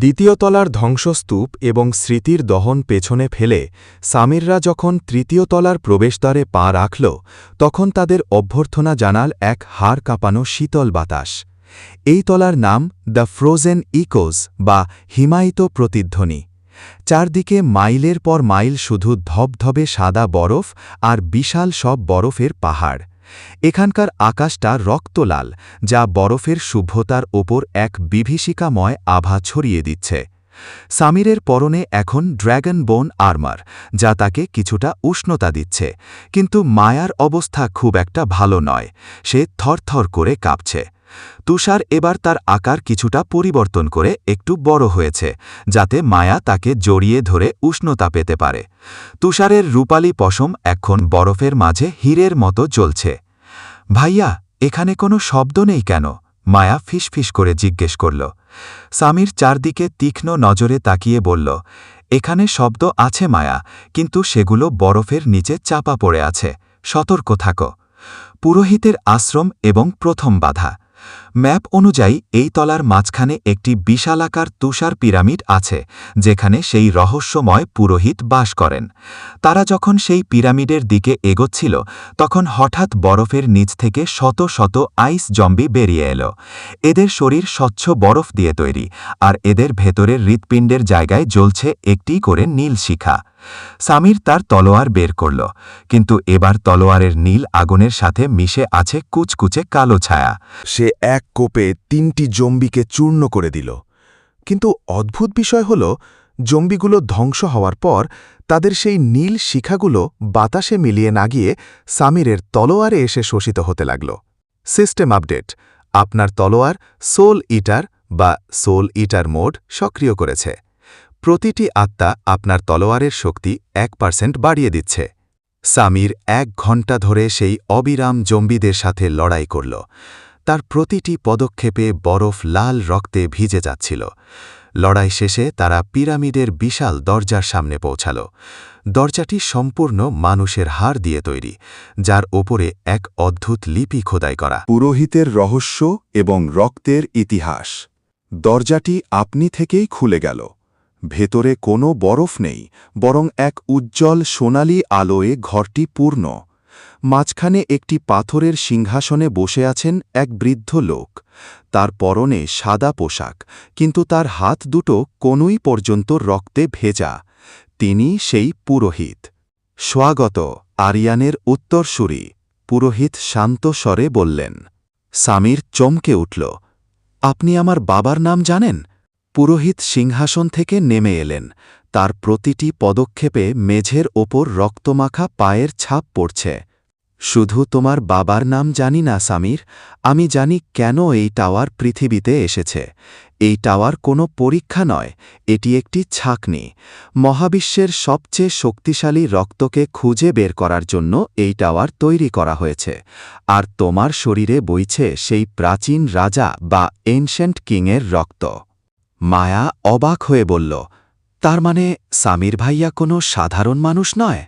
দ্বিতীয় তলার ধ্বংসস্তূপ এবং স্মৃতির দহন পেছনে ফেলে সামিররা যখন তৃতীয় তলার প্রবেশদ্বারে পা রাখল তখন তাদের অভ্যর্থনা জানাল এক হাড় কাঁপানো শীতল বাতাস। এই তলার নাম দ্য ফ্রোজেন ইকোজ বা হিমায়িত প্রতিধ্বনি। চারদিকে মাইলের পর মাইল শুধু ধবধবে সাদা বরফ আর বিশাল সব বরফের পাহাড়। এখানকার আকাশটা রক্তলাল, যা বরফের শুভ্রতার ওপর এক বিভীষিকাময় আভা ছড়িয়ে দিচ্ছে। সামিরের পরনে এখন ড্র্যাগন বোন আর্মার, যা তাকে কিছুটা উষ্ণতা দিচ্ছে, কিন্তু মায়ার অবস্থা খুব একটা ভালো নয়। সে থরথর করে কাঁপছে। তুষার এবার তার আকার কিছুটা পরিবর্তন করে একটু বড় হয়েছে, যাতে মায়া তাকে জড়িয়ে ধরে উষ্ণতা পেতে পারে। তুষারের রূপালী পশম এখন বরফের মাঝে হীরের মতো জ্বলছে। ভাইয়া, এখানে কোনো শব্দ নেই কেন? মায়া ফিসফিস করে জিজ্ঞেস করল। সামির চারদিকে তীক্ষ্ণ নজরে তাকিয়ে বলল, এখানে শব্দ আছে মায়া, কিন্তু সেগুলো বরফের নিচে চাপা পড়ে আছে। সতর্ক থাকো। পুরোহিতের আশ্রম এবং প্রথম বাধা। ম্যাপ অনুযায়ী এই তলার মাঝখানে একটি বিশালাকার তুষার পিরামিড আছে, যেখানে সেই রহস্যময় পুরোহিত বাস করেন। তারা যখন সেই পিরামিডের দিকে এগোচ্ছিল তখন হঠাৎ বরফের নিচ থেকে শত শত আইস জম্বি বেরিয়ে এলো। এদের শরীর স্বচ্ছ বরফ দিয়ে তৈরি, আর এদের ভেতরের হৃৎপিণ্ডের জায়গায় জ্বলছে একটি করে নীল শিখা। সামির তার তলোয়ার বের করল, কিন্তু এবার তলোয়ারের নীল আগুনের সাথে মিশে আছে কুচকুচে কালো ছায়া। সে এক কোপে ৩টি জম্বিকে চূর্ণ করে দিল। কিন্তু অদ্ভুত বিষয় হল, জম্বিগুলো ধ্বংস হওয়ার পর তাদের সেই নীল শিখাগুলো বাতাসে মিলিয়ে না গিয়ে সামিরের তলোয়ারে এসে শোষিত হতে লাগল। সিস্টেম আপডেট: আপনার তলোয়ার সোল ইটার বা সোল ইটার মোড সক্রিয় করেছে। প্রতিটি আত্মা আপনার তলোয়ারের শক্তি 1% বাড়িয়ে দিচ্ছে। সামির 1 ঘণ্টা ধরে সেই অবিরাম জম্বিদের সাথে লড়াই করল। তার প্রতিটি পদক্ষেপে বরফ লাল রক্তে ভিজে যাচ্ছিল। লড়াই শেষে তারা পিরামিডের বিশাল দরজার সামনে পৌঁছাল। দরজাটি সম্পূর্ণ মানুষের হাড় দিয়ে তৈরি, যার ওপরে এক অদ্ভুত লিপি খোদাই করা। পুরোহিতের রহস্য এবং রক্তের ইতিহাস। দরজাটি আপনি থেকেই খুলে গেল। ভেতরে কোনো বরফ নেই, বরং এক উজ্জ্বল সোনালি আলোয় ঘরটি পূর্ণ। মাঝখানে একটি পাথরের সিংহাসনে বসে আছেন এক বৃদ্ধ লোক। তার পরনে সাদা পোশাক, কিন্তু তার হাত দুটো কোনোই পর্যন্ত রক্তে ভেজা। তিনি সেই পুরোহিত। স্বাগত, আরিয়ানের উত্তরসূরি, পুরোহিত শান্ত স্বরে বললেন। সামির চমকে উঠল। আপনি আমার বাবার নাম জানেন? পুরোহিত সিংহাসন থেকে নেমে এলেন। তার প্রতিটি পদক্ষেপে মেঝের ওপর রক্তমাখা পায়ের ছাপ পড়ছে। শুধু তোমার বাবার নাম জানি না সামির, আমি জানি কেন এই টাওয়ার পৃথিবীতে এসেছে। এই টাওয়ার কোনো পরীক্ষা নয়, এটি একটি ছাঁকনি। মহাবিশ্বের সবচেয়ে শক্তিশালী রক্তকে খুঁজে বের করার জন্য এই টাওয়ার তৈরি করা হয়েছে। আর তোমার শরীরে বইছে সেই প্রাচীন রাজা বা এনশেন্ট কিংয়ের রক্ত। মায়া অবাক হয়ে বলল, তার মানে সামির ভাইয়া কোনো সাধারণ মানুষ নয়?